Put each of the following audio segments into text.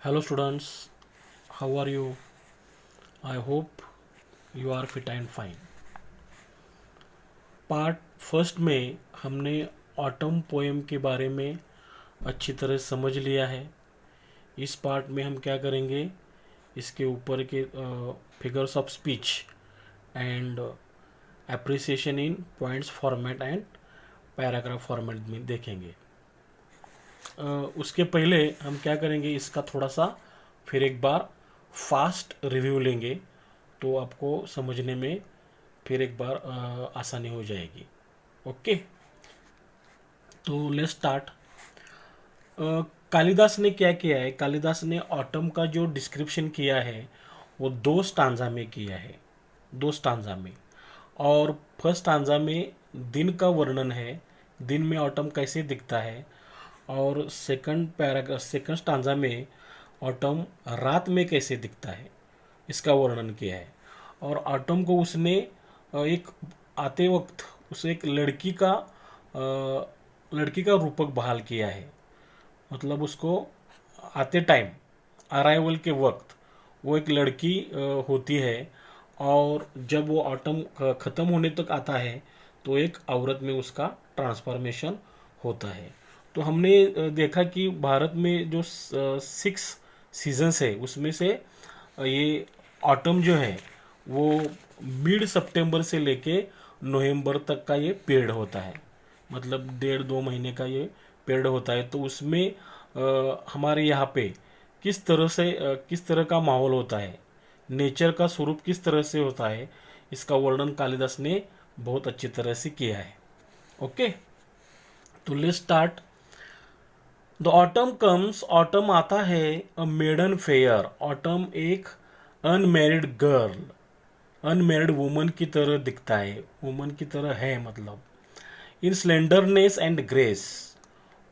Hello students, how are you? I hope you are fit and fine. Part first में हमने autumn poem के बारे में अच्छी तरह समझ लिया है। इस पार्ट में हम क्या करेंगे, इसके ऊपर के figures of speech and appreciation in points format and paragraph format में देखेंगे। उसके पहले हम क्या करेंगे, इसका थोड़ा सा फिर एक बार फास्ट रिव्यू लेंगे तो आपको समझने में फिर एक बार आसानी हो जाएगी। ओके, तो लेट्स स्टार्ट। कालिदास ने क्या किया है, कालिदास ने ऑटम का जो डिस्क्रिप्शन किया है वो दो स्टांजा में किया है, दो स्टांजा में। और फर्स्ट स्टांजा में दिन का वर्णन है, दिन में ऑटम कैसे दिखता है। और सेकंड स्टांजा में ऑटम रात में कैसे दिखता है, इसका वर्णन किया है। और ऑटम को उसने एक आते वक्त उसे एक लड़की का रूपक बहाल किया है। मतलब उसको आते टाइम, अराइवल के वक्त वो एक लड़की होती है, और जब वो ऑटम ख़त्म होने तक आता है तो एक औरत में उसका ट्रांसफॉर्मेशन होता है। तो हमने देखा कि भारत में जो 6 सीजन्स है उसमें से ये ऑटम जो है वो मिड सितंबर से लेके नवंबर तक का ये पीरियड होता है। मतलब 1.5-2 महीने का ये पीरियड होता है। तो उसमें हमारे यहाँ पे किस तरह का माहौल होता है, नेचर का स्वरूप किस तरह से होता है, इसका वर्णन कालिदास ने बहुत अच्छी तरह से किया है। ओके, तो let's start. The autumn comes, autumn आता है, अ मेडन फेयर, ऑटम एक अनमेरिड गर्ल, अनमेरिड वुमन की तरह दिखता है, वुमन की तरह है मतलब। इन स्लेंडरनेस एंड ग्रेस,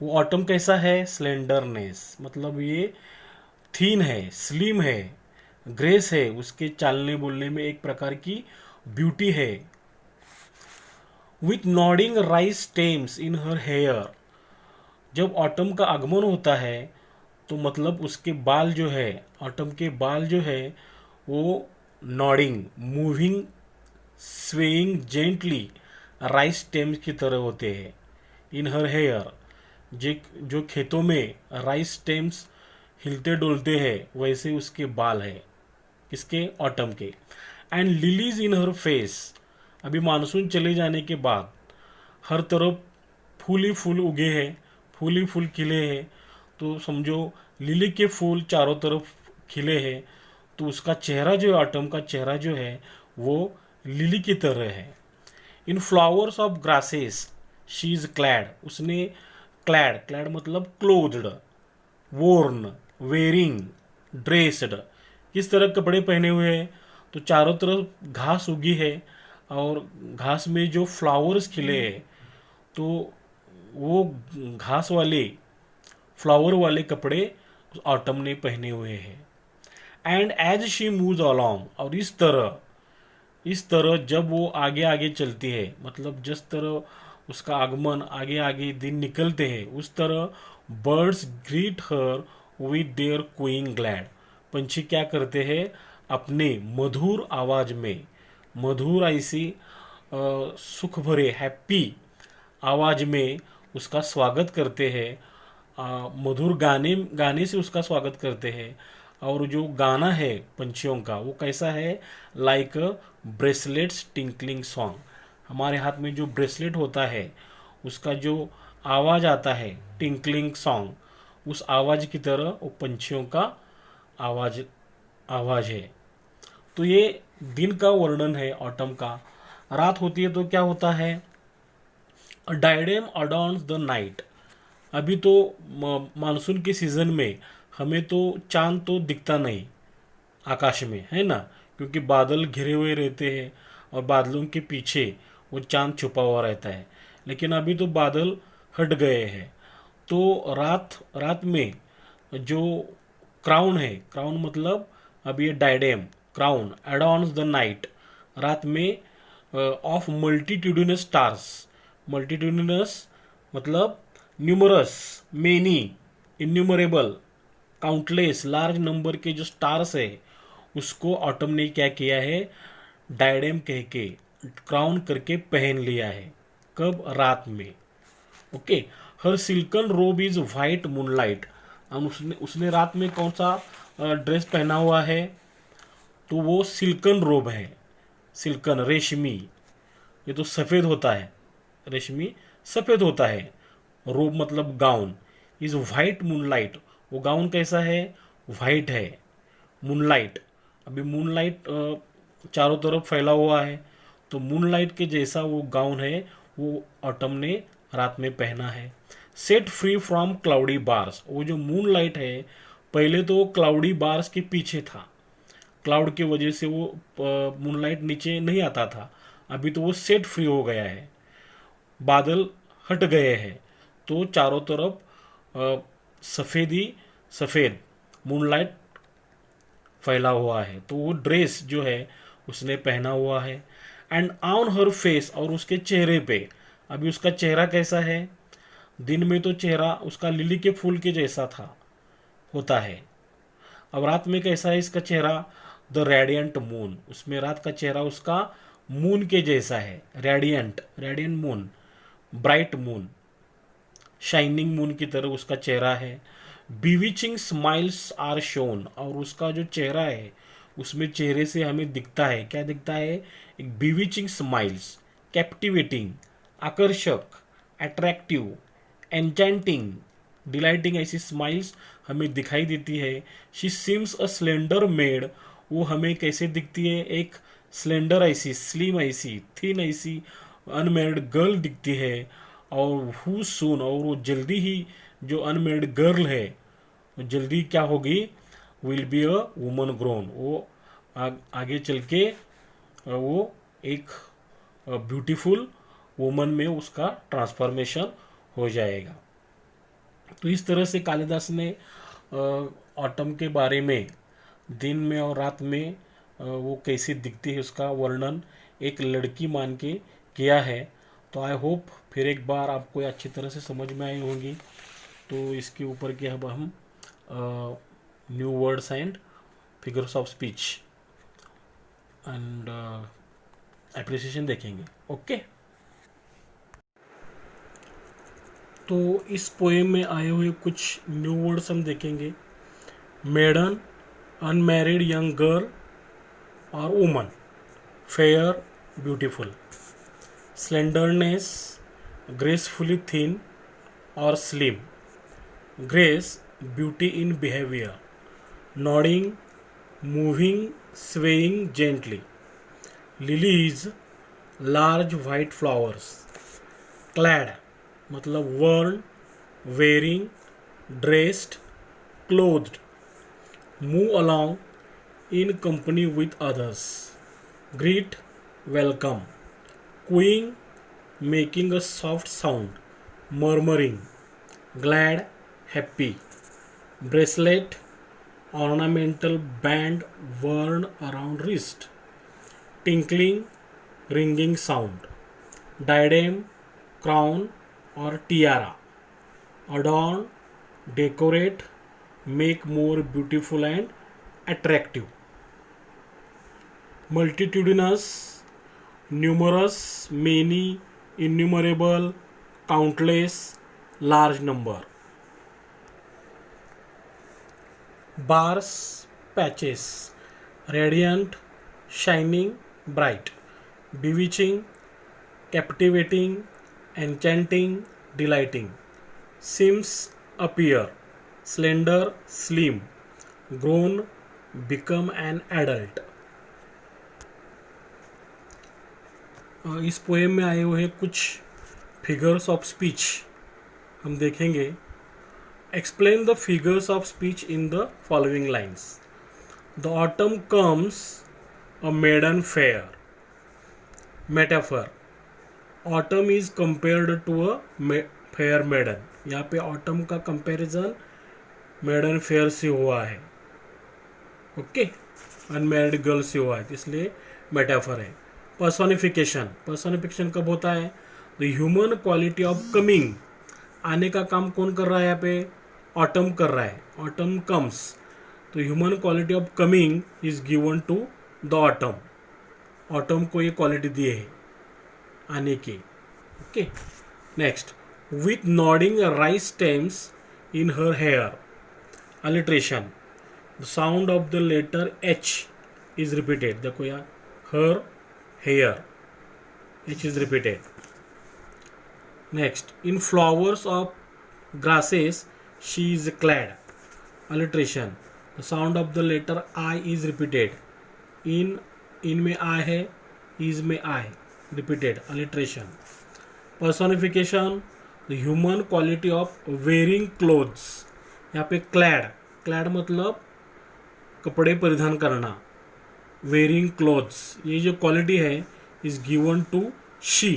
वो ऑटम कैसा है, स्लेंडरनेस मतलब ये थीन है, स्लिम है। ग्रेस है, उसके चालने बोलने में एक प्रकार की ब्यूटी है। With nodding rice stems in her hair, जब ऑटम का आगमन होता है तो मतलब उसके बाल जो है, ऑटम के बाल जो है वो nodding, moving, swaying gently rice stems की तरह होते हैं। इन हर हेयर, जो खेतों में राइस स्टेम्स हिलते डुलते हैं वैसे उसके बाल है, किसके, ऑटम के। And lilies in her face, अभी मानसून चले जाने के बाद हर तरफ फूल ही फूल उगे हैं, फूल ही फूल खिले हैं। तो समझो लिली के फूल चारों तरफ खिले हैं, तो उसका चेहरा जो है, ऑटम का चेहरा जो है वो लिली की तरह है। In flowers of grasses she is clad, उसने क्लैड, क्लैड मतलब क्लोथ्ड, वोर्न, वेयरिंग, ड्रेस्ड, किस तरह कपड़े पहने हुए हैं, तो चारों तरफ घास उगी है और घास में जो फ्लावर्स खिले हैं, तो वो घास वाले, फ्लावर वाले कपड़े ऑटम ने पहने हुए हैं। And as she moves along, और इस तरह जब वो आगे आगे चलती है, मतलब जिस तरह उसका आगमन आगे आगे दिन निकलते हैं उस तरह birds greet her with their Qing glad, पंछी क्या करते हैं, अपने मधुर आवाज में, मधुर ऐसी सुख भरे हैप्पी आवाज में उसका स्वागत करते हैं। मधुर गाने गाने से उसका स्वागत करते हैं। और जो गाना है पंछियों का वो कैसा है, लाइक ब्रेसलेट्स टिंकलिंग सॉन्ग, हमारे हाथ में जो ब्रेसलेट होता है उसका जो आवाज़ आता है, टिंकलिंग सॉन्ग, उस आवाज़ की तरह वो पंछियों का आवाज़ आवाज़ है। तो ये दिन का वर्णन है ऑटम का। रात होती है तो क्या होता है, अ डायडेम अडॉर्न्स द नाइट, अभी तो मानसून के सीज़न में हमें तो चांद तो दिखता नहीं आकाश में, है ना, क्योंकि बादल घिरे हुए रहते हैं और बादलों के पीछे वो चांद छुपा हुआ रहता है। लेकिन अभी तो बादल हट गए हैं, तो रात रात में जो क्राउन है, क्राउन मतलब अब ये diadem, crown adorns the night, रात में ऑफ मल्टीट्यूडिनस स्टार्स, मल्टीट्यूडिनस मतलब numerous, many, innumerable, countless large number के जो स्टार्स है उसको ऑटम ने क्या किया है, डायडेम कह के, क्राउन करके पहन लिया है। कब? रात में। Okay. Her silken robe is white moonlight. हम उसने रात में कौन सा ड्रेस पहना हुआ है? तो वो सिल्कन रोब है। सिल्कन रेशमी, ये तो सफ़ेद होता है, रेशमी सफ़ेद होता है। रोब मतलब गाउन। इज वाइट मूनलाइट, वो गाउन कैसा है? वाइट है। मूनलाइट, अभी मूनलाइट चारों तरफ फैला हुआ है, तो मूनलाइट के जैसा वो गाउन है, वो ऑटम ने रात में पहना है। Set free from cloudy bars, वो जो मूनलाइट है पहले तो वो क्लाउडी बार्स के पीछे था, क्लाउड की वजह से वो मूनलाइट नीचे नहीं आता था। अभी तो वो सेट फ्री हो गया है, बादल हट गए हैं, तो चारों तरफ सफ़ेद ही सफ़ेद मूनलाइट फैला हुआ है। तो वो ड्रेस जो है उसने पहना हुआ है। एंड ऑन हर फेस, और उसके चेहरे पे, अभी उसका चेहरा कैसा है? दिन में तो चेहरा उसका लिली के फूल के जैसा था, होता है। अब रात में कैसा है इसका चेहरा? द रेडियंट मून, उसमें रात का चेहरा उसका मून के जैसा है। Radiant, radiant moon, bright moon, shining moon की तरह उसका चेहरा है। बीविचिंग स्माइल्स आर शोन, और उसका जो चेहरा है उसमें चेहरे से हमें दिखता है, क्या दिखता है? एक बीविचिंग स्माइल्स, कैप्टिवेटिंग, आकर्षक, अट्रैक्टिव, एन्चेंटिंग, डिलाइटिंग, ऐसी स्माइल्स हमें दिखाई देती है। She seems a slender maid, वो हमें कैसे दिखती है? एक स्लेंडर ऐसी, स्लिम ऐसी, थिन ऐसी अनमेरिड गर्ल दिखती है। और हु सून, और वो जल्दी ही जो अनमेरिड गर्ल है वो जल्दी क्या होगी? Will be a woman grown, वो आगे चल के वो एक ब्यूटीफुल वुमन में उसका ट्रांसफॉर्मेशन हो जाएगा। तो इस तरह से कालिदास ने ऑटम के बारे में, दिन में और रात में वो कैसी दिखती है उसका वर्णन एक लड़की मान के किया है। तो आई होप फिर एक बार आपको अच्छी तरह से समझ में आई होंगी। तो इसके ऊपर के अब हम new words and figures of speech and appreciation देखेंगे। ओके। तो इस पोएम में आए हुए कुछ न्यू वर्ड्स हम देखेंगे। मेडन, अनमैरिड यंग गर्ल और woman, fair, beautiful, slenderness, gracefully thin और slim, grace, beauty in behaviour, nodding, moving, swaying gently, lilies, large white flowers, clad मतलब worn, wearing, dressed, clothed, move along in company with others, greet, welcome, cooing, making a soft sound, murmuring, glad, happy, bracelet, ornamental band worn around wrist, tinkling, ringing sound, diadem, crown or tiara, adorn, decorate, make more beautiful and attractive, multitudinous, numerous, many, innumerable, countless, large number. Bars, patches, radiant, shining, bright, bewitching, captivating, enchanting, delighting. Seems, appear, slender, slim, grown, become an adult. इस poem में आए हुए कुछ figures of speech हम देखेंगे। Explain the figures of speech in the following lines. The autumn comes a maiden fair, metaphor, autumn is compared to a fair maiden, यहाँ पे autumn का कंपैरिजन मेडन फेयर से हुआ है। ओके, अनमैरिड गर्ल से हुआ है, इसलिए मेटाफर है। पर्सोनिफिकेशन, पर्सोनिफिकेशन कब होता है? The human quality of coming, आने का काम कौन कर रहा है यहाँ पे? ऑटम कर रहा है, ऑटम कम्स, तो human quality of coming is given to the autumn, autumn को ये क्वालिटी दी है आने की। Okay, next, with nodding rice stems in her hair, alliteration, the sound of the letter H is repeated, देखो यहाँ her hair, H is repeated. Next, in flowers of grasses she is clad, alliteration, the sound of the letter I is repeated, in में I है, is में I, repeated, alliteration। personification, the human quality of wearing clothes, यहाँ पे clad मतलब कपड़े परिधान करना, wearing clothes, ये जो क्वालिटी है is given to she,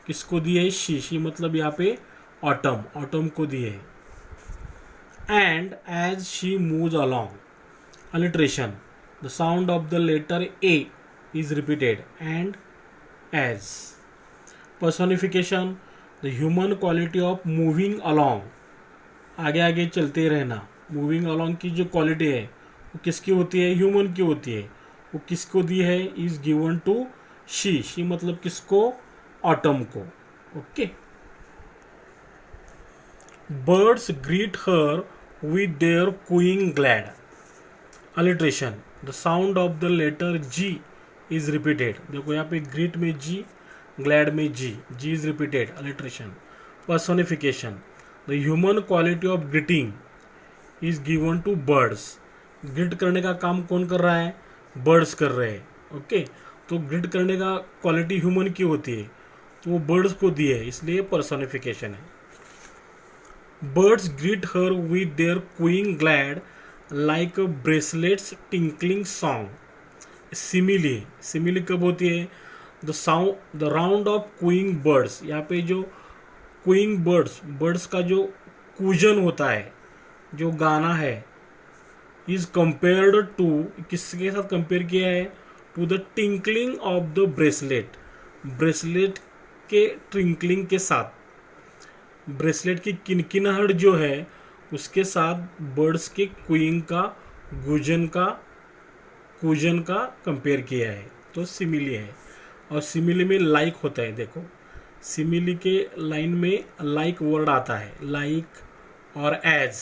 किसको दी है, she मतलब यहाँ पे ऑटम को दिए है। And as she moves along, alliteration, the sound of the letter A is repeated, and as. Personification, the human quality of moving along, आगे आगे चलते रहना, मूविंग अलॉन्ग की जो क्वालिटी है वो किसकी होती है, ह्यूमन की होती है, वो किसको दी है, इज गिवन टू शी मतलब किसको, ऑटम को। Okay, birds greet her with their cooing glad, alliteration, the sound of the letter G is repeated, देखो यहाँ पे greet में G, glad में G is repeated, alliteration। personification, the human quality of greeting is given to birds, greet करने का काम कौन कर रहा है, birds कर रहे हैं। ओके, तो greet करने का क्वालिटी ह्यूमन की होती है, तो वो birds को दी है, इसलिए personification है। Birds greet her with their cooing glad like a bracelets tinkling song, simile कब होती है, the round of cooing birds, यहाँ पे जो cooing birds का जो कूजन होता है, जो गाना है, is compared to, किसके साथ कंपेयर किया है, to the tinkling of the bracelet के ट्रिंकलिंग के साथ, ब्रेसलेट की किनकिनाहट जो है उसके साथ बर्ड्स के क्यूइंग का, कूजन का कंपेयर किया है, तो सिमिली है। और सिमिली में लाइक होता है, देखो सिमिली के लाइन में लाइक वर्ड आता है, लाइक और as.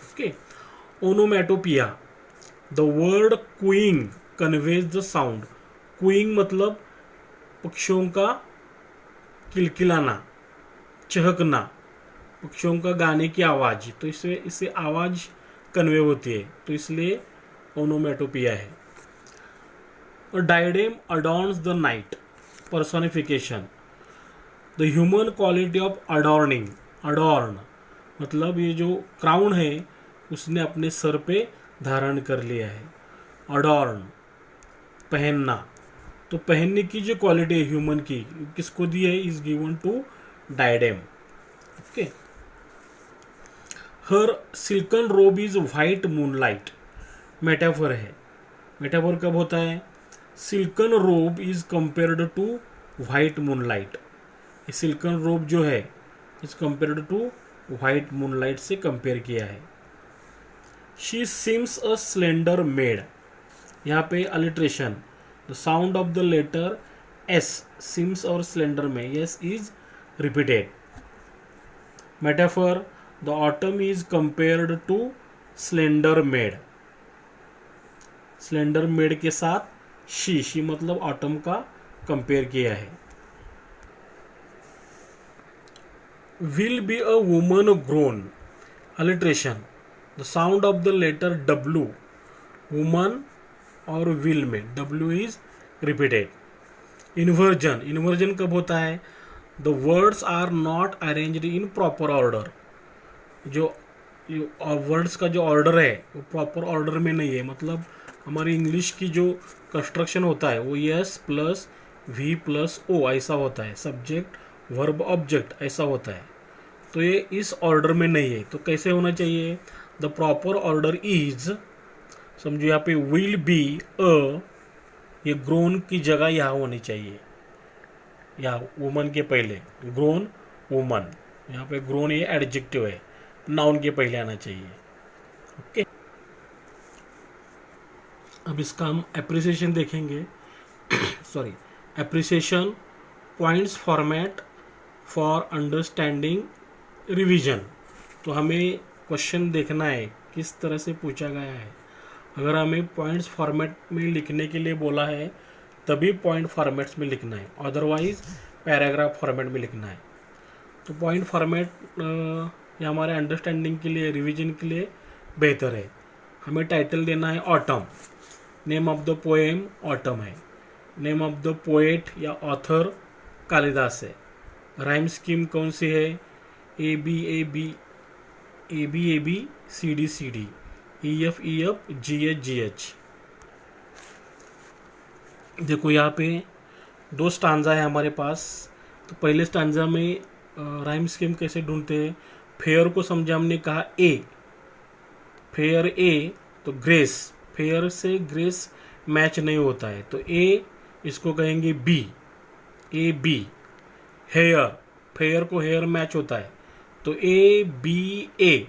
Okay, onomatopoeia, the word cooing conveys the sound, cooing मतलब पक्षियों का किलकिलाना, चहकना, पक्षियों का गाने की आवाज़, तो इससे आवाज़ कन्वे होती है, तो इसलिए ओनोमैटोपिया है। और diadem adorns the night, personification, the human quality of adorning, adorn मतलब ये जो क्राउन है उसने अपने सर पे धारण कर लिया है, अडॉर्न पहनना, तो पहनने की जो क्वालिटी है ह्यूमन की किसको दी है, is given to diadem. Okay, her silken robe is white moonlight, metaphor है, मेटाफर कब होता है, silken robe is compared to white moonlight, silken robe जो है is compared to white moonlight से कंपेयर किया है। She seems a slender maid, यहाँ पे alliteration, the sound of the letter S, seems और स्लेंडर में S is repeated। metaphor, the autumn is compared to slender maid, slender maid के साथ she मतलब autumn का कंपेयर किया है। will be a woman grown, alliteration, the sound of the letter W, woman और will में W is repeated। inversion कब होता है, the words are not arranged in proper order, जो वर्ड्स का जो ऑर्डर है वो प्रॉपर ऑर्डर में नहीं है, मतलब हमारी इंग्लिश की जो कंस्ट्रक्शन होता है वो S plus V plus O ऐसा होता है, सब्जेक्ट वर्ब ऑब्जेक्ट ऐसा होता है, तो ये इस ऑर्डर में नहीं है, तो कैसे होना चाहिए, द प्रॉपर ऑर्डर इज, समझो यहाँ पे विल बी अ, ये ग्रोन की जगह यहाँ होनी चाहिए, या वुमन के पहले ग्रोन वुमन, यहाँ पे ग्रोन ये एडजेक्टिव है, नाउन के पहले आना चाहिए। ओके, अब इसका हम एप्रिसिएशन देखेंगे। Sorry, appreciation points format for understanding revision. तो हमें क्वेश्चन देखना है किस तरह से पूछा गया है। अगर हमें पॉइंट्स फॉर्मेट में लिखने के लिए बोला है तभी पॉइंट फॉर्मेट्स में लिखना है, अदरवाइज पैराग्राफ फॉर्मेट में लिखना है। तो पॉइंट फॉर्मेट ये हमारे अंडरस्टैंडिंग के लिए, रिवीजन के लिए बेहतर है। हमें टाइटल देना है autumn, name of the poem autumn है, नेम ऑफ द पोएट या ऑथर कालिदास है, राइम स्कीम कौन सी है, A B A B A B A B C D, E F G H. देखो यहाँ पे दो स्टांजा है हमारे पास। तो पहले स्टांजा में राइम स्कीम कैसे ढूंढते हैं। फेयर को समझा हमने, कहा ए, फेयर ए, तो ग्रेस, फेयर से ग्रेस मैच नहीं होता है तो ए, इसको कहेंगे B, A B. Hair, fair को हेयर मैच होता है तो A B A.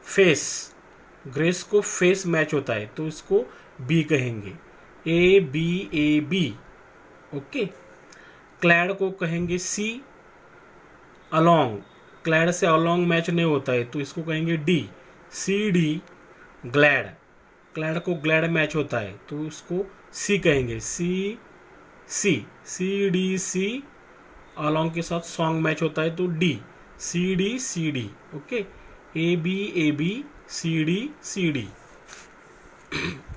Face, grace को फेस मैच होता है तो इसको बी कहेंगे, ए बी। ओके, क्लैड को कहेंगे सी, अलोंग, क्लैड से अलोंग मैच नहीं होता है तो इसको कहेंगे D, C D. Glad, clad को ग्लैड मैच होता है तो इसको सी कहेंगे, सी डी। अलोंग के साथ सॉन्ग मैच होता है तो D, C D. Okay, A B C D.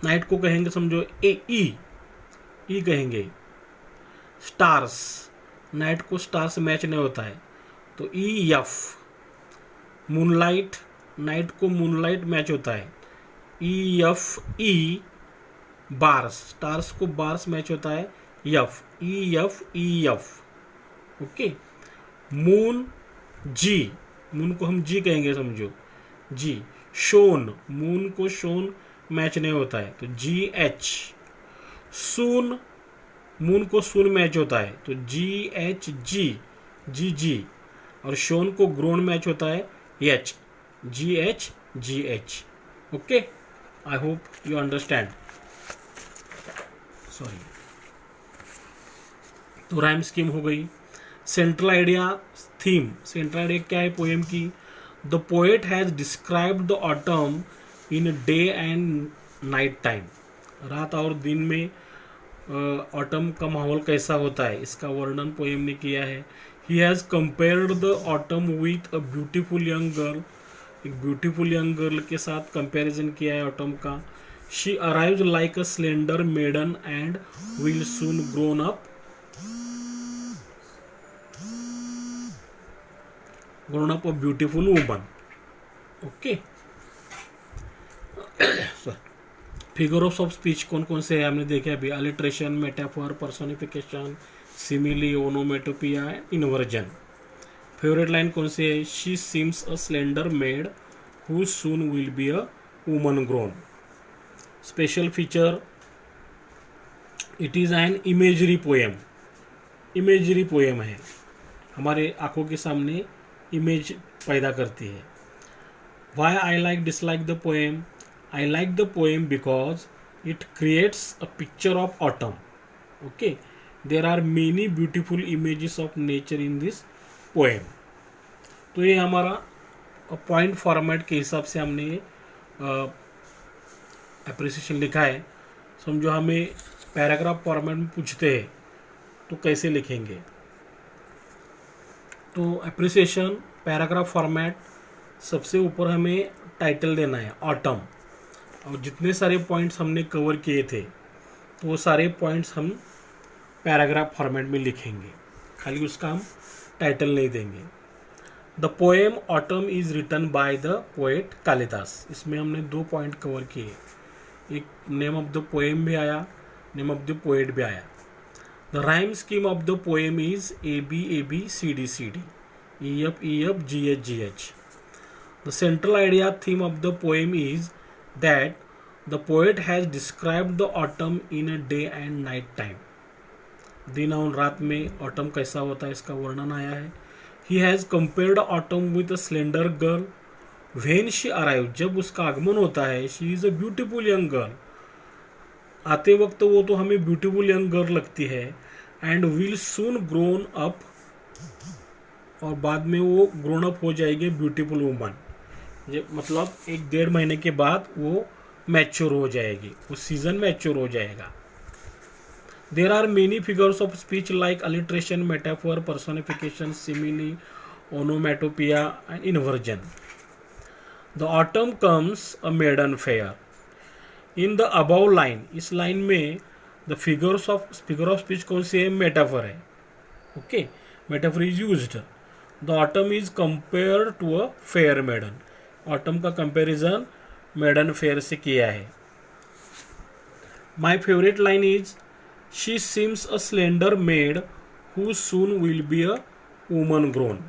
Night को कहेंगे समझो ए ई कहेंगे। स्टार्स, नाइट को स्टार से मैच नहीं होता है तो ई एफ। मूनलाइट, नाइट को मूनलाइट मैच होता है, E F E. Bars, stars को बार्स मैच होता है, E F. Okay, moon G, moon को हम जी कहेंगे समझो, जी। शोन, मून को शोन मैच नहीं होता है तो जी एच। सून, मून को सून मैच होता है तो जी एच जी। और शोन को ग्रोन मैच होता है H, ji H. Okay, I hope you understand. Sorry. तो राइम स्कीम हो गई। Central idea, theme. Central idea क्या है पोएम की। The poet has described the autumn in day and night time. रात और दिन में ऑटम का माहौल कैसा होता है इसका वर्णन पोएम ने किया है। He has compared the autumn with a beautiful young girl. एक ब्यूटीफुल यंग गर्ल के साथ कंपैरिजन किया है ऑटम का। She arrives like a slender maiden and will soon grown up a beautiful woman. Okay, figure of speech कौन कौन से है हमने देखे अभी। Alliteration, metaphor, personification, simile, onomatopoeia, inversion. Favourite line कौन सी है। She seems a slender maid who soon will be a woman grown. Special feature, it is an imagery poem. Imagery poem है, हमारे आंखों के सामने इमेज पैदा करती है। Why I like dislike the poem. I like the poem because it creates a picture of autumn. Okay, there are many beautiful images of nature in this poem. तो ये हमारा पॉइंट फॉर्मेट के हिसाब से हमने एप्रिसिएशन लिखा है। समझो हमें पैराग्राफ फॉर्मेट में पूछते हैं तो कैसे लिखेंगे। तो एप्रिसिएशन पैराग्राफ फॉर्मेट, सबसे ऊपर हमें टाइटल देना है ऑटम, और जितने सारे पॉइंट्स हमने कवर किए थे तो वो सारे पॉइंट्स हम पैराग्राफ फॉर्मेट में लिखेंगे, खाली उसका हम टाइटल नहीं देंगे। The poem autumn is written by the poet Kalidas. इसमें हमने 2 पॉइंट कवर किए, एक नेम ऑफ द पोएम भी आया, नेम ऑफ द पोएट भी आया। The rhyme scheme of the poem is A B C D, E F G H. The central idea theme of the poem is that the poet has described the autumn in a day and night time. दिन और रात में autumn कैसा होता है इसका वर्णन आया है। He has compared autumn with a slender girl. When she arrive, जब उसका आगमन होता है, she is a beautiful young girl, आते वक्त वो तो हमें ब्यूटीफुल यंग गर्ल लगती है, and will soon grown up, और बाद में वो ग्रोन अप हो जाएगी ब्यूटीफुल वुमन, मतलब 1-1.5 महीने के बाद वो मैच्योर हो जाएगी, वो सीजन मैच्योर हो जाएगा. There are many figures of speech like alliteration, metaphor, personification, simile, onomatopoeia and inversion. The autumn comes a maiden fair. In the above line, इस लाइन में द फिगर ऑफ स्पीच कौन सी है? Metaphor है. Okay, metaphor is used. The autumn is compare to a fair maiden. Autumn का comparison maiden fair से किया है. My favourite line is, she seems a slender maid who soon will be a woman grown.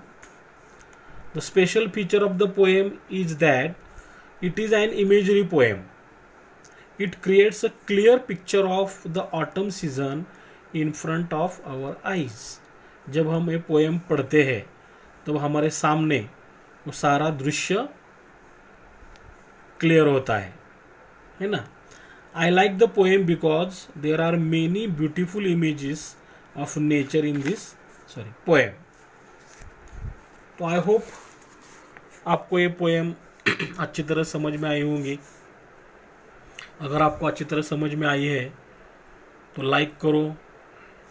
The special feature of the poem is that it is an imagery poem. It creates a clear picture of the autumn season in front of our eyes. जब हम ये poem पढ़ते हैं तब हमारे सामने वो सारा दृश्य क्लियर होता है ना. I like the poem because there are many beautiful images of nature in this poem. तो आई होप आपको ये पोएम अच्छी तरह समझ में आई होंगी. अगर आपको अच्छी तरह समझ में आई है तो लाइक करो,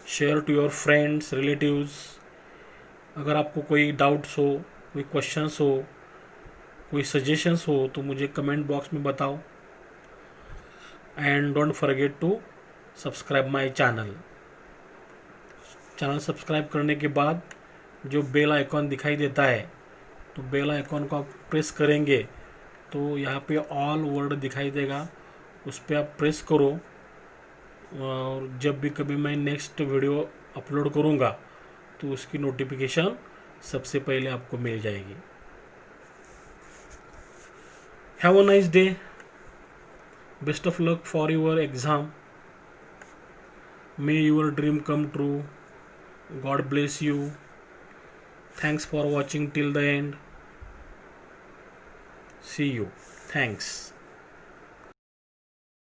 share to your friends, relatives. अगर आपको कोई डाउट्स हो, कोई क्वेश्चंस हो, कोई सजेशंस हो तो मुझे कमेंट बॉक्स में बताओ. And don't forget to subscribe my channel. Channel subscribe करने के बाद जो बेल आइकॉन दिखाई देता है, तो बेल आइकॉन को आप प्रेस करेंगे तो यहाँ पे ऑल वर्ड दिखाई देगा, उस पर आप प्रेस करो, और जब भी कभी मैं नेक्स्ट वीडियो अपलोड करूँगा तो उसकी नोटिफिकेशन सबसे पहले आपको मिल जाएगी. Have a nice day. Best of luck for your exam. May your dream come true. God bless you. Thanks for watching till the end. See you. Thanks.